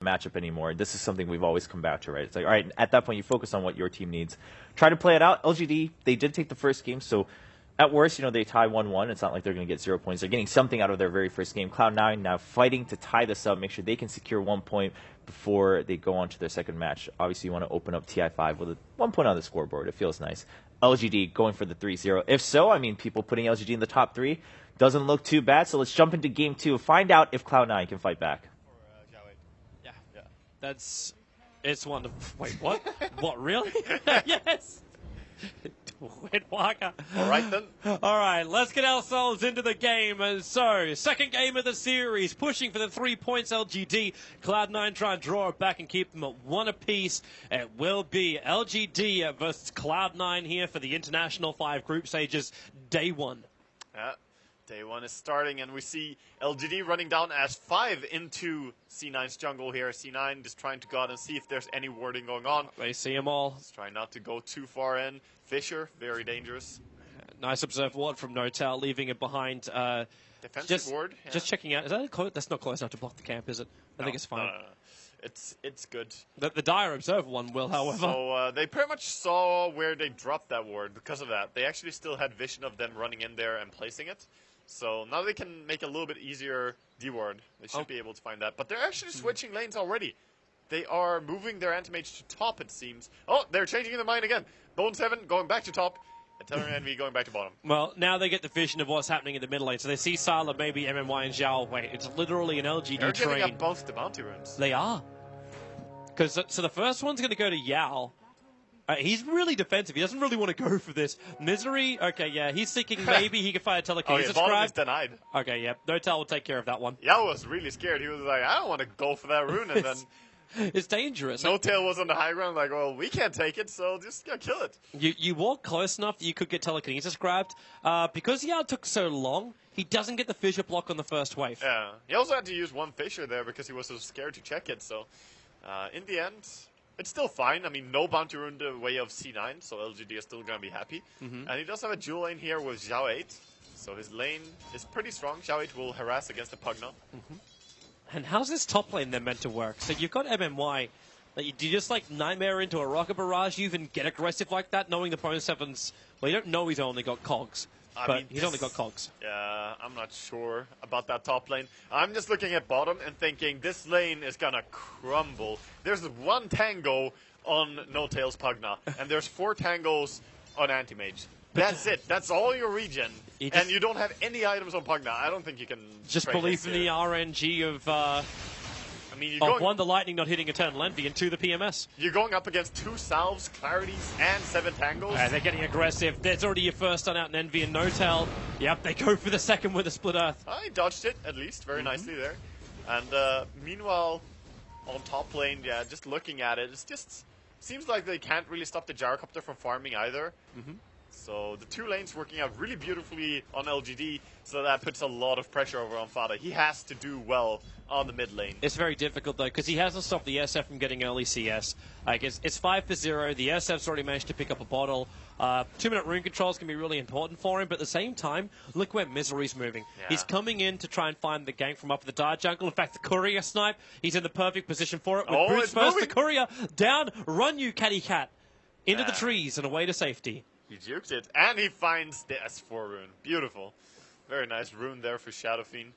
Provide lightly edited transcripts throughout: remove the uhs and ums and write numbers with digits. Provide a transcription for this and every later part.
matchup anymore. This is something we've always come back to, right? It's like, all right, at that point, you focus on what your team needs. Try to play it out. LGD, they did take the first game, so at worst, they tie 1-1. It's not like they're going to get 0 points. They're getting something out of their very first game. Cloud9 now fighting to tie this up, make sure they can secure 1 point before they go on to their second match. Obviously, you want to open up TI5 with 1 point on the scoreboard. It feels nice. LGD going for the 3-0. If so, people putting LGD in the top 3 doesn't look too bad. So let's jump into game 2 and find out if Cloud9 can fight back. Yeah. It's wonderful. Wait, what? What, really? Yes. Waka. All right, then. All right, let's get ourselves into the game. And so, second game of the series, pushing for the 3 points, LGD. Cloud9 try and draw it back and keep them at 1 apiece. It will be LGD versus Cloud9 here for the International 5 group stages, day 1. Yeah. Day 1 is starting, and we see LGD running down as 5 into C9's jungle here. C9 just trying to go out and see if there's any warding going on. They see them all. Just trying not to go too far in. Fisher, very dangerous. Nice observed ward from Notel, leaving it behind. Defensive ward. Yeah. Just checking out. Is that close? That's not close enough to block the camp, is it? I think it's fine. No. It's good. The dire observer one will, however. So they pretty much saw where they dropped that ward because of that. They actually still had vision of them running in there and placing it. So now they can make a little bit easier D-ward. They should be able to find that. But they're actually switching lanes already. They are moving their anti-mage to top, it seems. Oh, they're changing their mind again. Bone 7 going back to top. And Teller and Envy going back to bottom. Well, now they get the vision of what's happening in the middle lane. So they see Sala, maybe MMY and Zhao. Wait, it's literally an LGD they're train. They're giving up both the bounty runes. They are. So the first one's going to go to Yao. He's really defensive. He doesn't really want to go for this. Misery, okay, yeah. He's thinking maybe he can find a telekinesis bottom is denied. Okay, yeah. Notel will take care of that one. Yao was really scared. He was like, I don't want to go for that rune. And then it's dangerous. Notel was on the high ground like, well, we can't take it, so just kill it. You walk close enough that you could get telekinesis grabbed. Because Yao took so long, he doesn't get the fissure block on the first wave. Yeah. He also had to use one fissure there because he was so scared to check it. So in the end, it's still fine. No bounty rune the way of C9, so LGD is still going to be happy. And he does have a dual lane here with Zhao 8. So his lane is pretty strong. Zhao 8 will harass against the Pugna. And how's this top lane then meant to work? So you've got MMY. Do you just nightmare into a rocket barrage? You even get aggressive like that, knowing the Bone 7's... Well, you don't know he's only got cogs. But he's only got cogs. Yeah, I'm not sure about that top lane. I'm just looking at bottom and thinking this lane is gonna crumble. There's 1 tango on No-Tail's Pugna, and there's 4 tangos on Anti-Mage. That's it. That's all your regen. And you don't have any items on Pugna. I don't think you can... Just believe in the RNG of... one, the lightning not hitting Eternal Envy, and 2, the PMS. You're going up against 2 salves, clarities, and 7 tangos. They're getting aggressive. There's already your first stun out in Envy and Notel. Yep, they go for the second with a split earth. I dodged it, at least, very nicely there. And meanwhile, on top lane, yeah, just looking at it, it just seems like they can't really stop the Gyrocopter from farming either. So the 2 lanes working out really beautifully on LGD, so that puts a lot of pressure over on Fada. He has to do well on the mid lane. It's very difficult though, because he hasn't stopped the SF from getting early CS. It's 5-0. The SF's already managed to pick up a bottle. 2-minute rune controls can be really important for him, but at the same time, look where Misery's moving. Yeah. He's coming in to try and find the gank from up the Dire jungle. In fact, the Courier snipe, he's in the perfect position for it. With boots first, the Courier down, run you catty cat, into the trees and away to safety. He jukes it, and he finds the S4 rune. Beautiful. Very nice rune there for Shadow Fiend.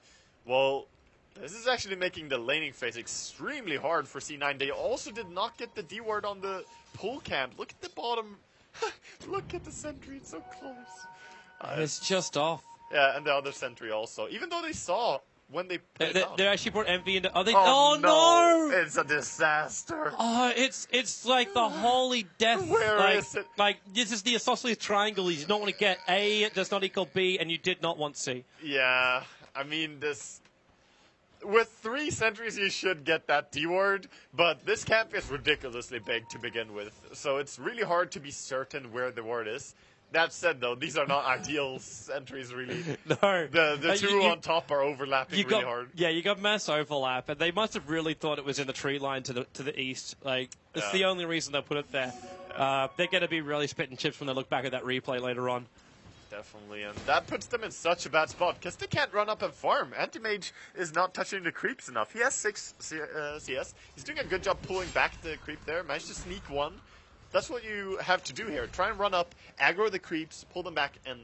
Well, this is actually making the laning phase extremely hard for C9. They also did not get the D-ward on the pull camp. Look at the bottom. Look at the sentry. It's so close. It's just off. Yeah, and the other sentry also. Even though they saw when they put it they actually brought Envy into... Oh, no! It's a disaster. Oh, it's like the holy death. Where is it? This is the isosceles triangle. You did not want to get A, does not equal B, and you did not want C. Yeah, this... With 3 sentries, you should get that D-ward, but this camp is ridiculously big to begin with, so it's really hard to be certain where the ward is. That said, though, these are not ideal sentries, really. No. The 2 on top are overlapping really hard. Yeah, you got mass overlap, and they must have really thought it was in the tree line to the east. It's the only reason they put it there. They're going to be really spitting chips when they look back at that replay later on. Definitely, and that puts them in such a bad spot because they can't run up and farm. Anti-Mage is not touching the creeps enough. He has 6 CS. He's doing a good job pulling back the creep there. Managed to sneak one. That's what you have to do here. Try and run up, aggro the creeps, pull them back, and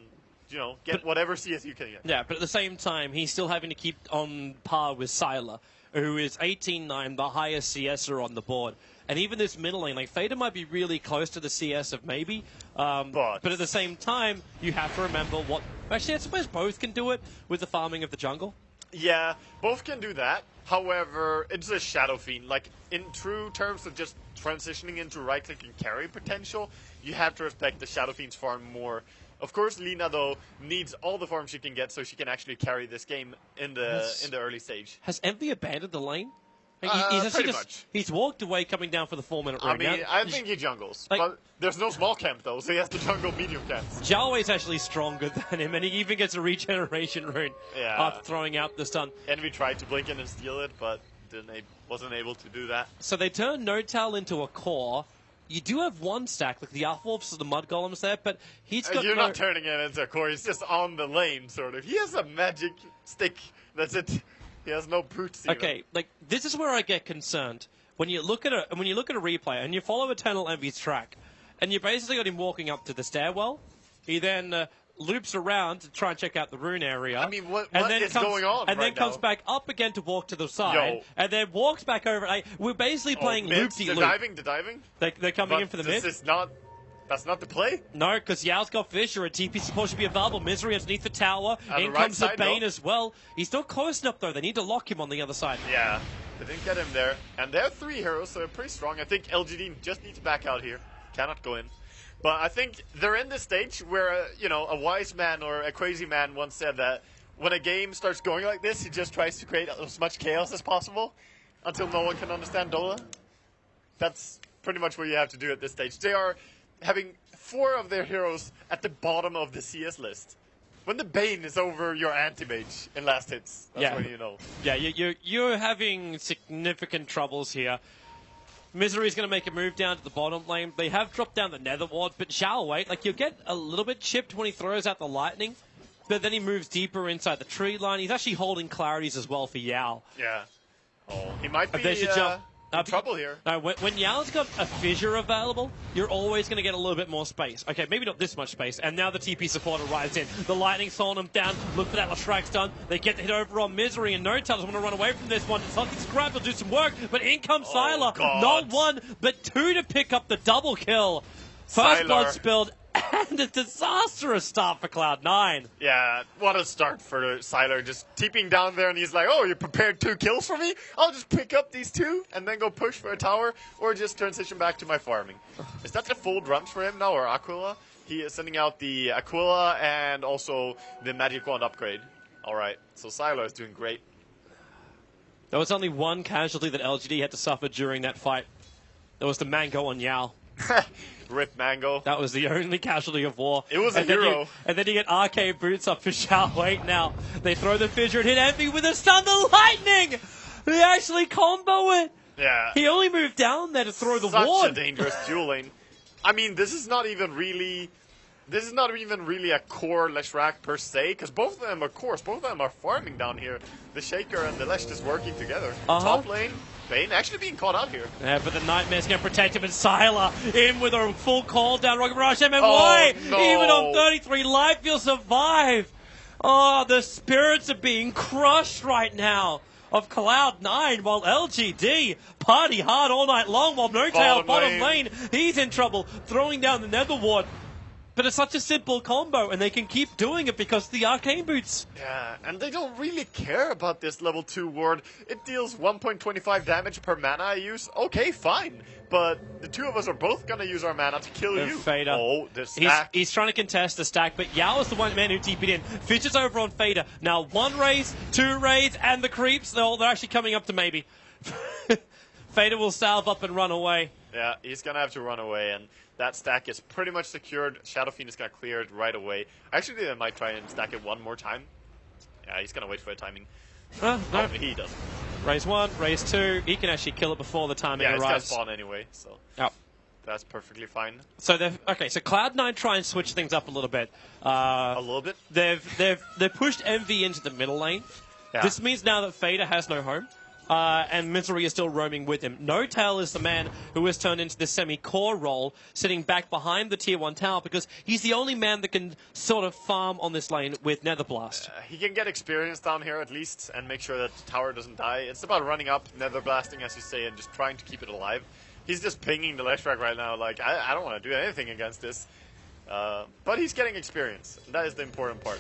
get whatever CS you can get. Yeah, but at the same time, he's still having to keep on par with Sylar, who is 18-9, the highest CSer on the board. And even this middle lane, like, Fader might be really close to the CS of maybe, but at the same time, you have to remember what... Actually, I suppose both can do it with the farming of the jungle. Yeah, both can do that. However, it's a Shadow Fiend. Like, in true terms of just transitioning into right-click and carry potential, you have to respect the Shadow Fiend's farm more. Of course, Lina, though, needs all the farm she can get so she can actually carry this game in the early stage. Has Envy abandoned the lane? Pretty much. He's walked away coming down for the 4-minute rune. I think he jungles, but there's no small camp, though, so he has to jungle medium camps. Xiao Wei's actually stronger than him, and he even gets a regeneration rune after throwing out the stun. Envy tried to blink in and steal it, but wasn't able to do that. So they turn No-Tal into a core. You do have one stack, like the Alpha-Wolves or the Mud Golems there, but he's got You're not turning it into a core, he's just on the lane, sort of. He has a magic stick, that's it. He has no boots even. Okay, like, this is where I get concerned. When you look at a replay and you follow Eternal Envy's track, and you basically got him walking up to the stairwell, he then loops around to try and check out the rune area. I mean, what is going on And then comes back up again to walk to the side, and then walks back over. We're basically playing loop-de-loop. The diving? They're coming in for the mid. That's not the play? No, because Yao's got Fisher, and TP support should be available. Misery underneath the tower. In comes the Bane as well. He's not close enough, though. They need to lock him on the other side. Yeah, they didn't get him there. And they're 3 heroes, so they're pretty strong. I think LGD just needs to back out here. Cannot go in. But I think they're in this stage where, a wise man or a crazy man once said that when a game starts going like this, he just tries to create as much chaos as possible until no one can understand Dota. That's pretty much what you have to do at this stage. They are having 4 of their heroes at the bottom of the CS list. When the Bane is over your anti-mage in last hits, that's when you know. Yeah, you're having significant troubles here. Misery's going to make a move down to the bottom lane. They have dropped down the Nether Ward, but Xiao Wei, you'll get a little bit chipped when he throws out the lightning, but then he moves deeper inside the tree line. He's actually holding clarities as well for Yao. Yeah. Oh, he might be in trouble here. No, when Yao's got a fissure available, you're always going to get a little bit more space. Okay, maybe not this much space. And now the TP support arrives in. The lightning's slowing them down. Look for that Lashrak's done. They get the hit over on Misery, and No-Tal doesn't want to run away from this one. Something's grabbed, will do some work, but in comes Sylar. Not 1, but 2 to pick up the double kill. First blood spilled, and a disastrous start for Cloud9. Yeah, what a start for Sylar. Just TPing down there, and he's like, oh, you prepared 2 kills for me? I'll just pick up these 2 and then go push for a tower, or just transition back to my farming. Is that the full drums for him now, or Aquila? He is sending out the Aquila and also the Magic Wand upgrade. Alright, so Sylar is doing great. There was only one casualty that LGD had to suffer during that fight. There was the Mango on Yao. Rip Mango. That was the only casualty of war. It was a hero. And then you get arcade boots up for Xiao Wei now. They throw the fissure and hit Envy with a stun. The lightning! They actually combo it. Yeah. He only moved down there to throw the ward. Such a dangerous duel lane. I mean, this is not even really a core Leshrac per se, because both of them are cores. Both of them are farming down here. The Shaker and the Lesh just working together. Top lane, Bane actually being caught out here. Yeah, but the Nightmare's going to protect him, and Sylar in with a full call down. Rocket Barrage, MMY, even on 33 life, you'll survive. Oh, the spirits are being crushed right now of Cloud9, while LGD party hard all night long, while No-Tal bottom lane, he's in trouble, throwing down the Nether Ward. But it's such a simple combo, and they can keep doing it because of the arcane boots. Yeah, and they don't really care about this level 2 ward. It deals 1.25 damage per mana I use. Okay, fine. But the 2 of us are both going to use our mana to kill you. Fader. Oh, the stack. He's trying to contest the stack, but Yao is the one man who TP'd in. Fisher's over on Fader. Now 1 raise, 2 raise, and the creeps, they're actually coming up to maybe. Fader will salve up and run away. Yeah, he's going to have to run away, and that stack is pretty much secured. Shadow Fiend is going to clear it right away. Actually, they might try and stack it one more time. Yeah, he's going to wait for the timing. No. He doesn't. Raise 1, raise 2. He can actually kill it before the timing arrives. Yeah, it's going to spawn anyway, so That's perfectly fine. So so Cloud9 try and switch things up a little bit. A little bit? They've pushed Envy into the middle lane. Yeah. This means now that Fader has no home. And Misery is still roaming with him. No Tail is the man who has turned into this semi-core role, sitting back behind the Tier 1 tower, because he's the only man that can sort of farm on this lane with Netherblast. He can get experience down here at least and make sure that the tower doesn't die. It's about running up, Netherblasting, as you say, and just trying to keep it alive. He's just pinging the Leshrac right now, like, I don't want to do anything against this. But he's getting experience. That is the important part.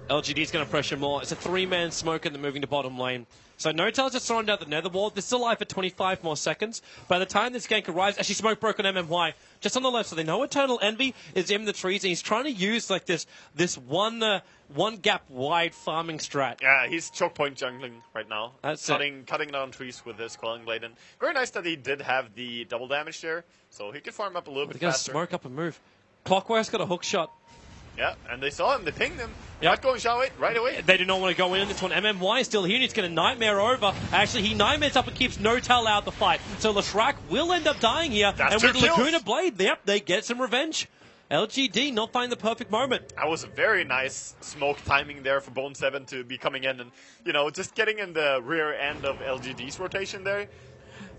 LGD's going to pressure more. It's a 3-man smoke and they're moving to bottom lane. So No-Tail's just throwing down the nether wall. They're still alive for 25 more seconds. By the time this gank arrives, actually smoke broke on MMY. Just on the left, so they know Eternal Envy is in the trees, and he's trying to use like this one gap wide farming strat. Yeah, he's choke point jungling right now. That's cutting down trees with his Quelling Blade. And very nice that he did have the double damage there, so he could farm up a little bit They're faster. going to smoke up and move. Clockwork's got a hook shot. Yeah, and they saw him, they pinged him. Yep. Not going shot right away. They do not want to go in this one. MMY is still here, and he's going to Nightmare over. Actually, he Nightmares up and keeps No-Tail out the fight. So Leshrac will end up dying here. That's and with 2 kills. Laguna Blade, yep, they get some revenge. LGD not finding the perfect moment. That was a very nice smoke timing there for Bone 7 to be coming in and, you know, just getting in the rear end of LGD's rotation there,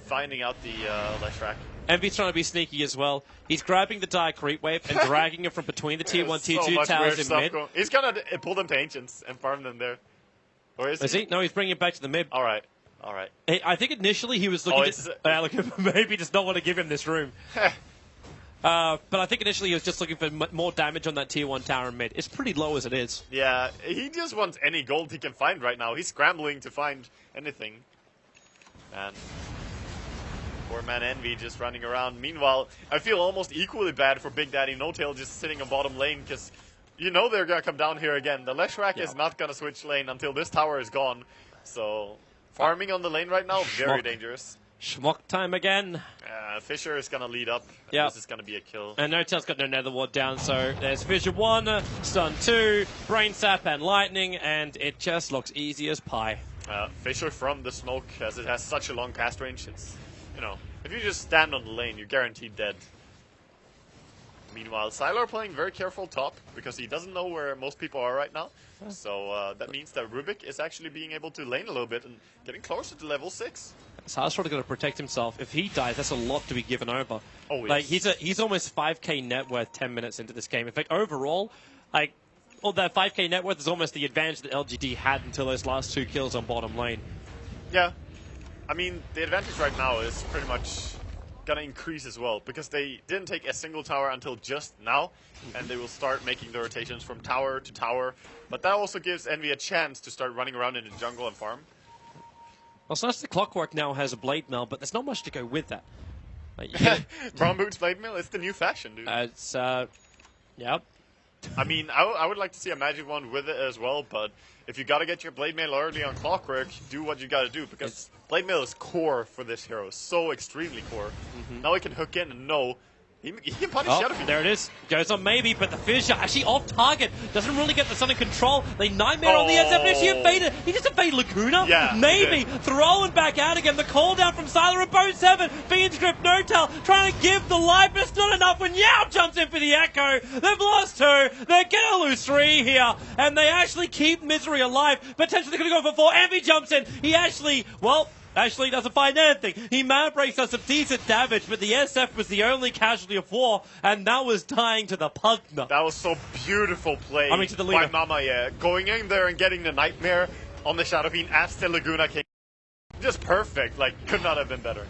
finding out the Leshrac. Envy's trying to be sneaky as well. He's grabbing the Dire Creep Wave and dragging it from between the Tier 1, Tier 2 towers in mid. He's gonna pull them to Ancients and farm them there. Or is he? No, he's bringing it back to the mid. Alright. I think initially he was looking maybe just not want to give him this room. But I think initially he was just looking for more damage on that Tier 1 tower in mid. It's pretty low as it is. Yeah, he just wants any gold he can find right now. He's scrambling to find anything. And poor man Envy just running around. Meanwhile, I feel almost equally bad for Big Daddy No-Tail just sitting on bottom lane, because you know they're going to come down here again. The Leshrac is not going to switch lane until this tower is gone. So, farming on the lane right now, very dangerous. Schmuck time again. Fisher is going to lead up. Yep. This is going to be a kill. And No-Tail's got no Nether Ward down, so there's Fisher 1, Stun 2, Brain Sap and Lightning, and it just looks easy as pie. Fisher from the smoke, as it has such a long cast range, it's, you know, if you just stand on the lane, you're guaranteed dead. Meanwhile, Sylar playing very careful top, because he doesn't know where most people are right now. So that means that Rubik is actually being able to lane a little bit and getting closer to level 6. Sylar's probably going to protect himself. If he dies, that's a lot to be given over. Oh, yes. Like, he's almost 5k net worth 10 minutes into this game. In fact, overall, like, well, that 5k net worth is almost the advantage that LGD had until those last 2 kills on bottom lane. Yeah. I mean, the advantage right now is pretty much gonna increase as well, because they didn't take a single tower until just now, and they will start making the rotations from tower to tower. But that also gives Envy a chance to start running around in the jungle and farm. Well, it's nice the Clockwork now has a Blade Mail, but there's not much to go with that. Like, Brown Boots Blade Mail, it's the new fashion, dude. Yep. I mean, I would like to see a magic one with it as well, but if you gotta get your Blade Mail early on Clockwork, do what you gotta do, because Blade Mail is core for this hero, so extremely core. Now he can hook in and know he can punish Shadowfiend. There it is. Goes on maybe, but the Fissure actually off target. Doesn't really get the sun in control. They Nightmare on the SF. Actually evaded. He just evaded Laguna? Yeah, maybe. Throwing back out again. The call down from Sylar and Bone 7. Fiend's Grip, No-Tail trying to give the life, but it's not enough when Yao jumps in for the Echo. They've lost 2. They're going to lose 3 here. And they actually keep Misery alive. Potentially going to go for 4. Envy jumps in. He actually doesn't find anything. He man breaks does some decent damage, but the SF was the only casualty of 4, and that was dying to the Pugna. That was so beautiful play to the leader. by Mama, yeah. Going in there and getting the Nightmare on the Shadow Fiend as the Laguna King. Just perfect, like, could not have been better.